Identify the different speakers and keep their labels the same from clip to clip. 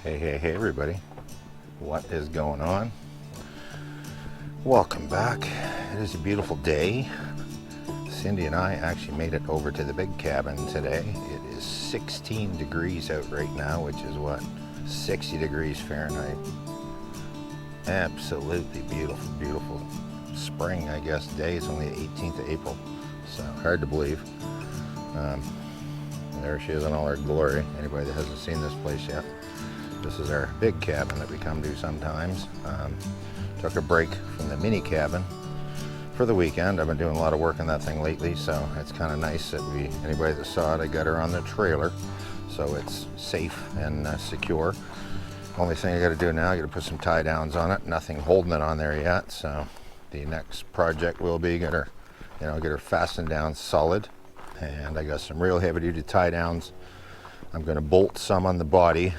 Speaker 1: Hey everybody, what is going on? Welcome back. It is a beautiful day. Cindy and I actually made it over to the big cabin today. It is 16 degrees out right now, which is what, 60 degrees Fahrenheit. Absolutely beautiful spring, I guess, day. It's only the 18th of April, so hard to believe. There she is in all her glory. Anybody that hasn't seen this place yet, this is our big cabin that we come to sometimes. Took a break from the mini cabin for the weekend. I've been doing a lot of work on that thing lately, so it's kind of nice that anybody that saw it, I got her on the trailer, so it's safe and secure. Only thing I got to do now, I got to put some tie downs on it. Nothing holding it on there yet, so the next project will be get her fastened down solid. And I got some real heavy duty tie downs. I'm going to bolt some on the body.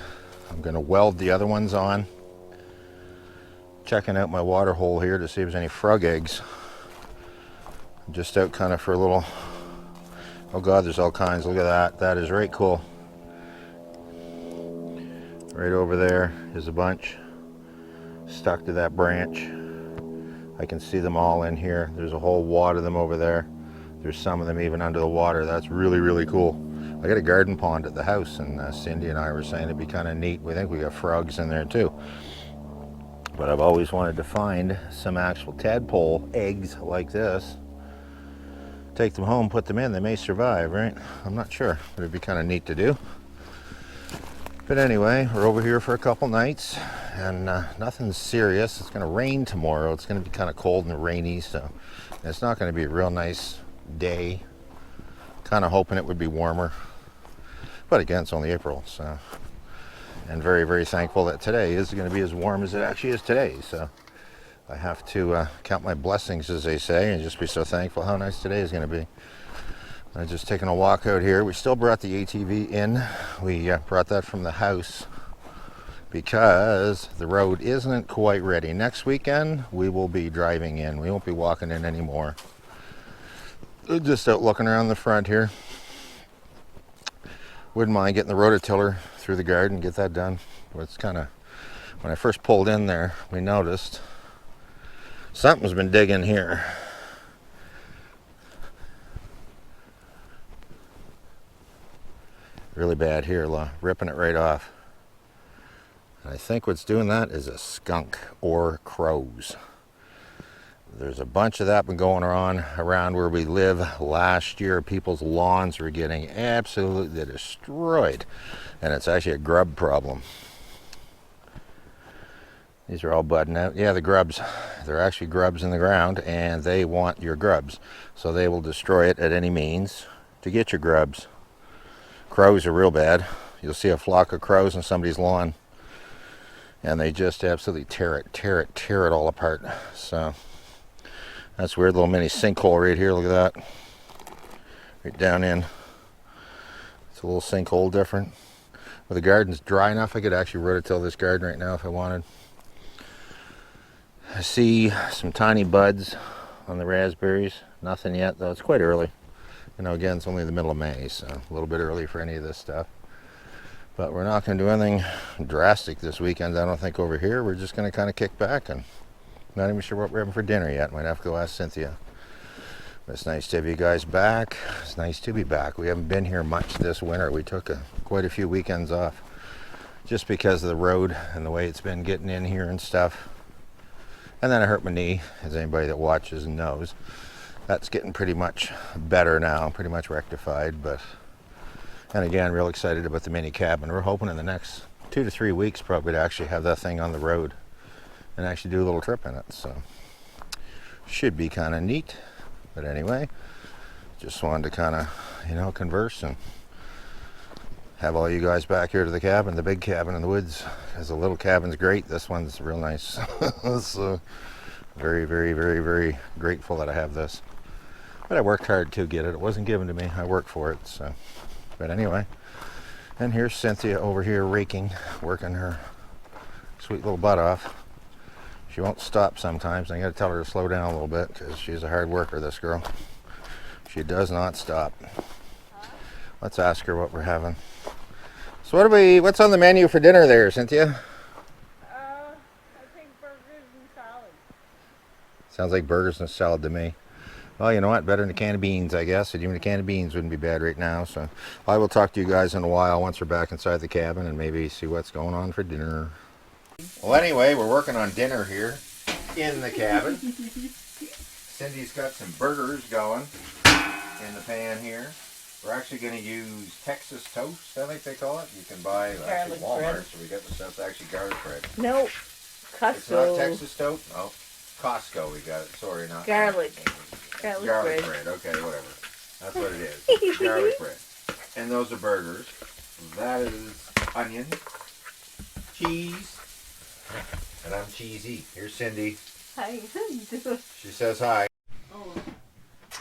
Speaker 1: I'm going to weld the other ones on. Checking out my water hole here to see if there's any frog eggs. I'm just out kind of for a little, oh God, there's all kinds. Look at that. That is right cool. Right over there is a bunch stuck to that branch. I can see them all in here. There's a whole wad of them over there. There's some of them even under the water. That's really cool. I got a garden pond at the house, and Cindy and I were saying it'd be kind of neat. We think we got frogs in there too. But I've always wanted to find some actual tadpole eggs like this. Take them home, put them in. They may survive, right? I'm not sure, but it'd be kind of neat to do. But anyway, we're over here for a couple nights, and nothing serious. It's going to rain tomorrow. It's going to be kind of cold and rainy, so it's not going to be a real nice day. Kind of hoping it would be warmer, but again, it's only April, so. And very thankful that today is going to be as warm as it actually is today, so I have to count my blessings, as they say, and just be so thankful how nice today is going to be. I'm just taking a walk out here. We still brought the ATV in. We brought that from the house because the road isn't quite ready. Next weekend we will be driving in. We won't be walking in anymore. Just out looking around the front here. Wouldn't mind getting the rototiller through the garden, get that done. But it's kind of, when I first pulled in there, we noticed something's been digging here. Really bad here, ripping it right off. And I think what's doing that is a skunk or crows. There's a bunch of that been going on around where we live. Last year, people's lawns were getting absolutely destroyed, and it's actually a grub problem. These are all budding out. Yeah, the grubs, they're actually grubs in the ground, and they want your grubs, so they will destroy it at any means to get your grubs. Crows are real bad. You'll see a flock of crows on somebody's lawn, and they just absolutely tear it all apart. So that's a weird little mini sinkhole right here. Look at that. Right down in. It's a little sinkhole different. Well, the garden's dry enough, I could actually rototill this garden right now if I wanted. I see some tiny buds on the raspberries. Nothing yet, though. It's quite early. You know, again, it's only the middle of May, so a little bit early for any of this stuff. But we're not going to do anything drastic this weekend, I don't think, over here. We're just going to kind of kick back, and not even sure what we're having for dinner yet. Might have to go ask Cynthia. But it's nice to have you guys back. It's nice to be back. We haven't been here much this winter. We took quite a few weekends off just because of the road and the way it's been getting in here and stuff. And then I hurt my knee, as anybody that watches knows. That's getting pretty much better now, pretty much rectified. And again, real excited about the mini cabin. We're hoping in the next 2 to 3 weeks probably to actually have that thing on the road and actually do a little trip in it. So should be kind of neat. But anyway, just wanted to kind of, converse and have all you guys back here to the cabin, the big cabin in the woods. Because the little cabin's great. This one's real nice. So very grateful that I have this. But I worked hard to get it. It wasn't given to me. I worked for it. So, but anyway, and here's Cynthia over here raking, working her sweet little butt off. She won't stop sometimes. I got to tell her to slow down a little bit because she's a hard worker, this girl. She does not stop. Let's ask her what we're having. So what's on the menu for dinner there, Cynthia?
Speaker 2: I think burgers and salad.
Speaker 1: Sounds like burgers and salad to me. Well, you know what? Better than a can of beans, I guess. Even a can of beans wouldn't be bad right now. So I will talk to you guys in a while once we're back inside the cabin and maybe see what's going on for dinner. Well, anyway, we're working on dinner here in the cabin. Cindy's got some burgers going in the pan here. We're actually going to use Texas toast, I think they call it. You can buy actually Walmart, bread. So we got the stuff actually garlic bread.
Speaker 2: Nope. Costco.
Speaker 1: It's not Texas toast? No. Costco we got it. Sorry, not
Speaker 2: garlic. Garlic
Speaker 1: bread. Okay, whatever. That's what it is. Garlic bread. And those are burgers. That is onion, cheese, and I'm cheesy. Here's Cindy.
Speaker 2: Hi.
Speaker 1: She says hi.
Speaker 2: Oh.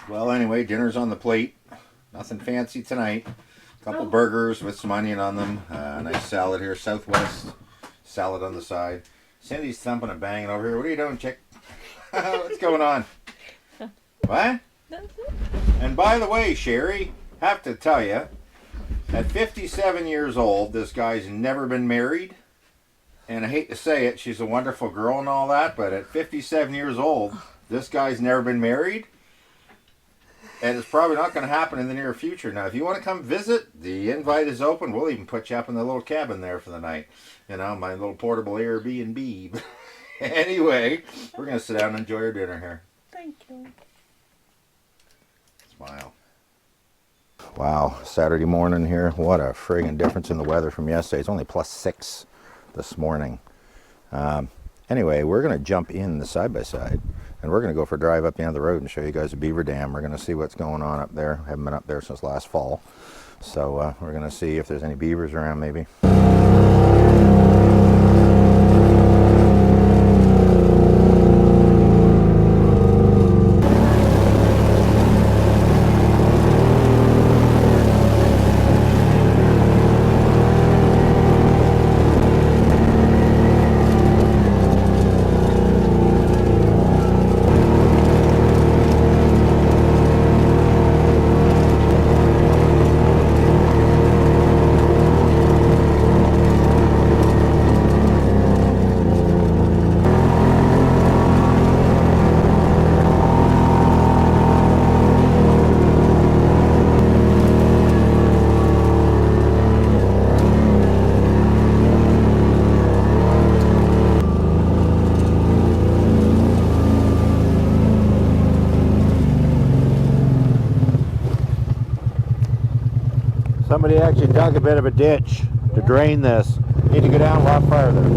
Speaker 1: Well, anyway, dinner's on the plate. Nothing fancy tonight. A couple burgers with some onion on them. Nice salad here. Southwest salad on the side. Cindy's thumping and banging over here. What are you doing, chick? What's going on? What? And by the way, Sherry, have to tell you, at 57 years old, this guy's never been married. And I hate to say it, she's a wonderful girl and all that, but at 57 years old, this guy's never been married. And it's probably not going to happen in the near future. Now, if you want to come visit, the invite is open. We'll even put you up in the little cabin there for the night. You know, my little portable Airbnb. Anyway, we're going to sit down and enjoy our dinner here.
Speaker 2: Thank you.
Speaker 1: Smile. Wow, Saturday morning here. What a friggin' difference in the weather from yesterday. It's only +6 this morning. Anyway, we're going to jump in the side-by-side. And we're going to go for a drive up the end of the road and show you guys a beaver dam. We're going to see what's going on up there. Haven't been up there since last fall. So we're going to see if there's any beavers around maybe. Somebody actually dug a bit of a ditch to drain this. Need to go down a lot farther.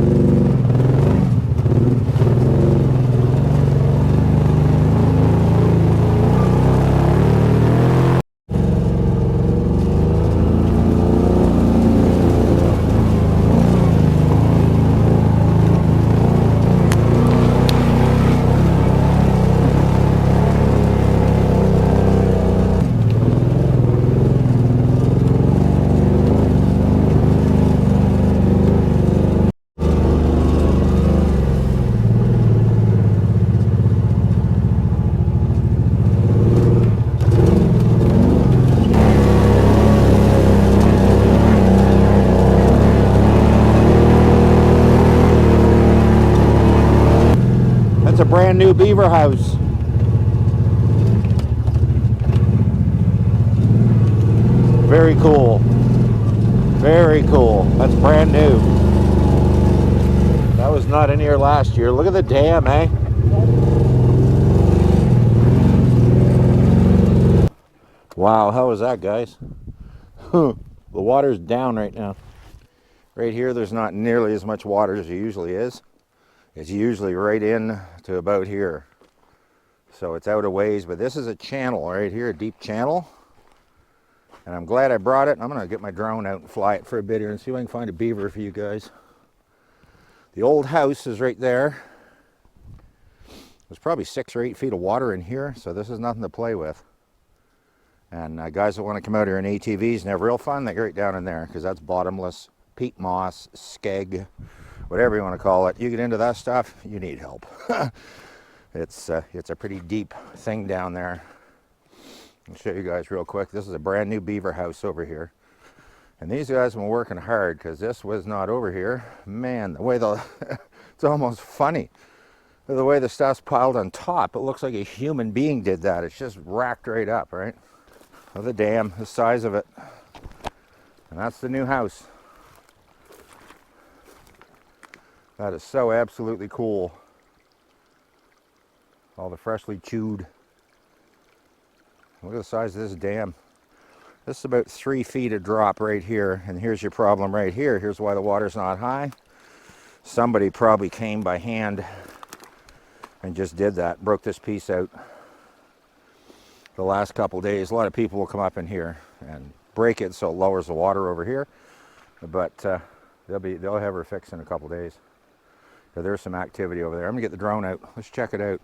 Speaker 1: That's a brand new beaver house. Very cool. Very cool. That's brand new. That was not in here last year. Look at the dam, eh? Wow, how was that, guys? The water's down right now. Right here, there's not nearly as much water as there usually is. It's usually right in to about here. So it's out a ways, but this is a channel right here, a deep channel. And I'm glad I brought it. I'm going to get my drone out and fly it for a bit here and see if I can find a beaver for you guys. The old house is right there. There's probably 6 or 8 feet of water in here, so this is nothing to play with. And guys that want to come out here in ATVs and have real fun, they go right down in there, because that's bottomless, peat moss, skeg, whatever you want to call it. You get into that stuff, you need help. It's a pretty deep thing down there. I'll show you guys real quick. This is a brand new beaver house over here. And these guys have been working hard because this was not over here. Man, the way it's almost funny. The way the stuff's piled on top, it looks like a human being did that. It's just racked right up, right? Of the dam, the size of it. And that's the new house. That is so absolutely cool. All the freshly chewed. Look at the size of this dam. This is about 3 feet of drop right here. And here's your problem right here. Here's why the water's not high. Somebody probably came by hand and just did that, broke this piece out. The last couple days, a lot of people will come up in here and break it so it lowers the water over here. But they'll have her fixed in a couple days. So there's some activity over there. I'm gonna get the drone out. Let's check it out.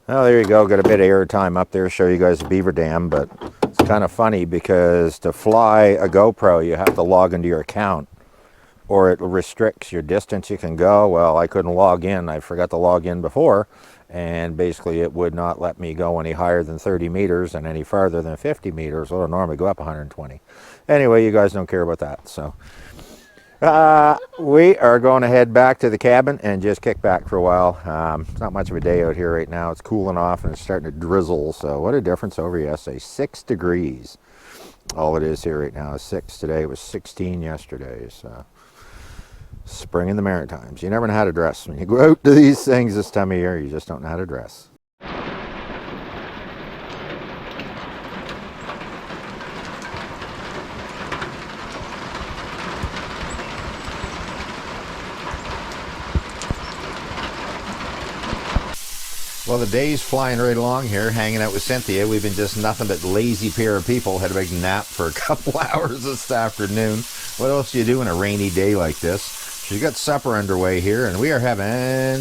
Speaker 1: Well, there you go. Got a bit of air time up there, show you guys the beaver dam, but it's kind of funny because to fly a GoPro, you have to log into your account or it restricts your distance you can go. Well, I couldn't log in. I forgot to log in before, and basically it would not let me go any higher than 30 meters and any farther than 50 meters. Well, I normally go up 120. Anyway, you guys don't care about that, so we are going to head back to the cabin and just kick back for a while. It's not much of a day out here right now. It's cooling off and it's starting to drizzle. So what a difference over yesterday. 6 degrees. All it is here right now is 6 today. It was 16 yesterday. So spring in the Maritimes. You never know how to dress. When you go out to these things this time of year, you just don't know how to dress. Well, the day's flying right along here, hanging out with Cynthia. We've been just nothing but lazy pair of people. Had a big nap for a couple hours this afternoon. What else do you do on a rainy day like this? She's got supper underway here, and we are having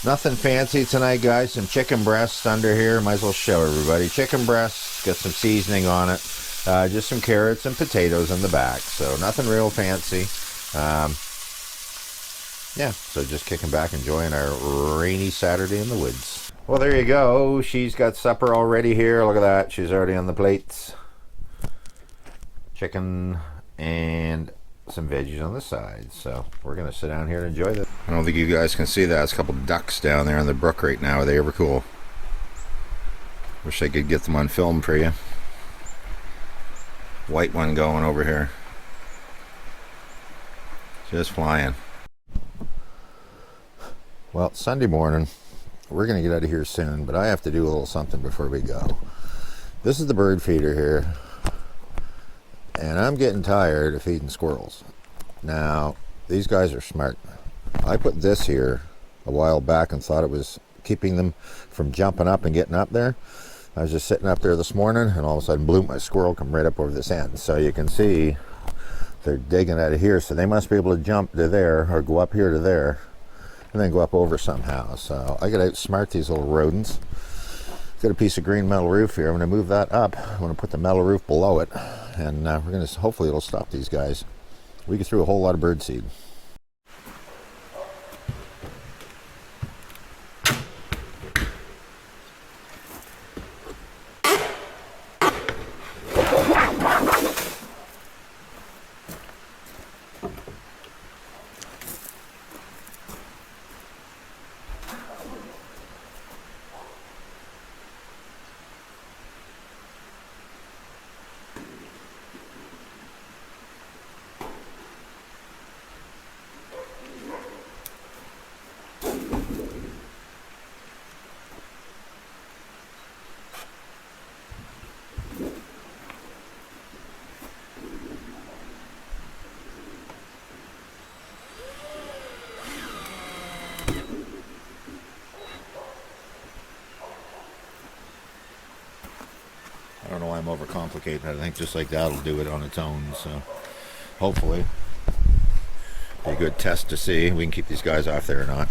Speaker 1: nothing fancy tonight, guys. Some chicken breasts under here. Might as well show everybody. Chicken breasts, got some seasoning on it. Just some carrots and potatoes in the back. So nothing real fancy. Yeah, so just kicking back, enjoying our rainy Saturday in the woods. Well, there you go. She's got supper already here. Look at that. She's already on the plates. Chicken and some veggies on the side. So we're going to sit down here and enjoy this. I don't think you guys can see that. There's a couple ducks down there in the brook right now. Are they ever cool? Wish I could get them on film for you. White one going over here. Just flying. Well, it's Sunday morning. We're going to get out of here soon, but I have to do a little something before we go. This is the bird feeder here, and I'm getting tired of feeding squirrels. Now, these guys are smart. I put this here a while back and thought it was keeping them from jumping up and getting up there. I was just sitting up there this morning, and all of a sudden, bloom, my squirrel come right up over this end. So you can see they're digging out of here, so they must be able to jump to there or go up here to there and then go up over somehow. So I gotta outsmart these little rodents. Got a piece of green metal roof here. I'm gonna move that up. I'm gonna put the metal roof below it, and we're gonna, hopefully it'll stop these guys. We threw a whole lot of bird seed. I don't know why I'm overcomplicating it. I think just like that'll do it on its own. So hopefully, be a good test to see if we can keep these guys off there or not.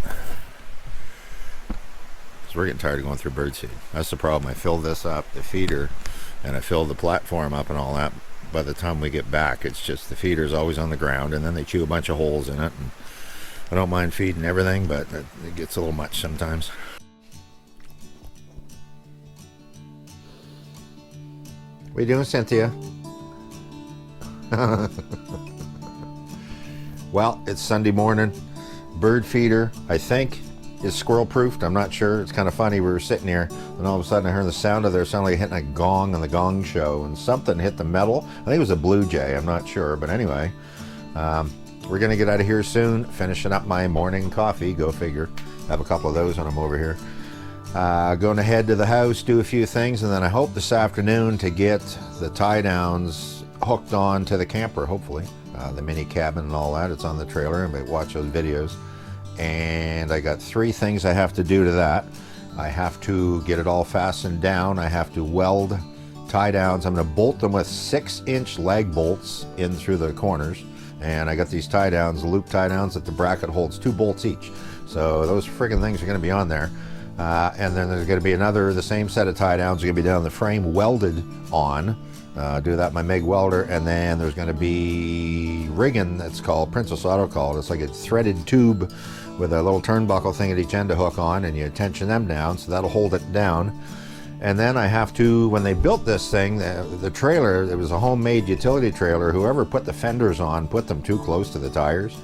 Speaker 1: Because we're getting tired of going through birdseed. That's the problem. I fill this up, the feeder, and I fill the platform up and all that. By the time we get back, it's just the feeder's always on the ground, and then they chew a bunch of holes in it. And I don't mind feeding everything, but it gets a little much sometimes. What are you doing, Cynthia? Well, it's Sunday morning. Bird feeder, I think, is squirrel proofed. I'm not sure. It's kind of funny. We were sitting here, and all of a sudden I heard the sound of there sounded like hitting a gong on the gong show, and something hit the metal. I think it was a blue jay. I'm not sure, but anyway, we're gonna get out of here soon. Finishing up my morning coffee. Go figure. Have a couple of those when I'm over here. Going to head to the house, do a few things, and then I hope this afternoon to get the tie downs hooked on to the camper. Hopefully, the mini cabin and all that. It's on the trailer, and watch those videos. And I got 3 things I have to do to that. I have to get it all fastened down. I have to weld tie downs. I'm going to bolt them with 6-inch lag bolts in through the corners. And I got these tie downs, loop tie downs, that the bracket holds 2 bolts each. So those friggin' things are going to be on there. And then there's going to be the same set of tie downs are going to be down the frame welded on. Do that with my MIG welder, and then there's going to be rigging that's called, Princess Auto called. It's like a threaded tube with a little turnbuckle thing at each end to hook on, and you tension them down, so that'll hold it down. And then I have to, when they built this thing, the trailer, it was a homemade utility trailer. Whoever put the fenders on put them too close to the tires.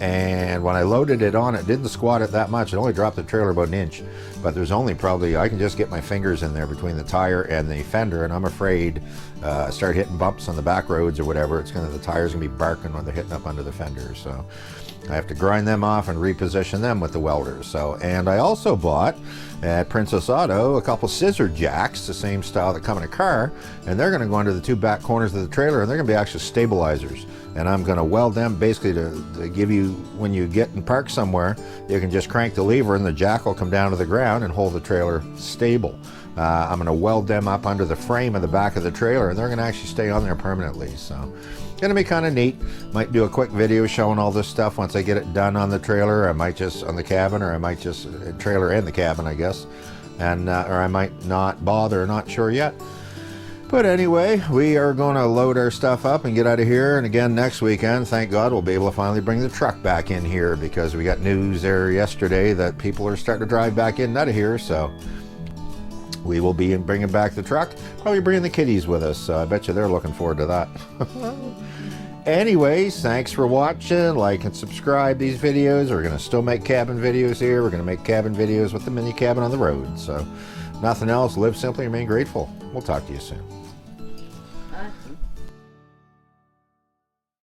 Speaker 1: And when I loaded it on, it didn't squat it that much. It only dropped the trailer about 1 inch. But there's only probably, I can just get my fingers in there between the tire and the fender, and I'm afraid start hitting bumps on the back roads or whatever, the tire's gonna be barking when they're hitting up under the fender. So I have to grind them off and reposition them with the welders. So, and I also bought at Princess Auto a couple scissor jacks, the same style that come in a car, and they're gonna go into the 2 back corners of the trailer, and they're gonna be actually stabilizers. And I'm going to weld them basically to give you, when you get and park somewhere, you can just crank the lever and the jack will come down to the ground and hold the trailer stable. I'm going to weld them up under the frame of the back of the trailer, and they're going to actually stay on there permanently. So going to be kind of neat. Might do a quick video showing all this stuff once I get it done on the trailer. I might just on the cabin, or I might just trailer and the cabin, I guess. And or I might not bother, not sure yet. But anyway, we are going to load our stuff up and get out of here. And again, next weekend, thank God, we'll be able to finally bring the truck back in here, because we got news there yesterday that people are starting to drive back in and out of here. So we will be bringing back the truck, probably bringing the kitties with us. So I bet you they're looking forward to that. Anyways, thanks for watching. Like and subscribe these videos. We're going to still make cabin videos here. We're going to make cabin videos with the mini cabin on the road. So nothing else. Live simply, remain grateful. We'll talk to you soon.
Speaker 2: Awesome.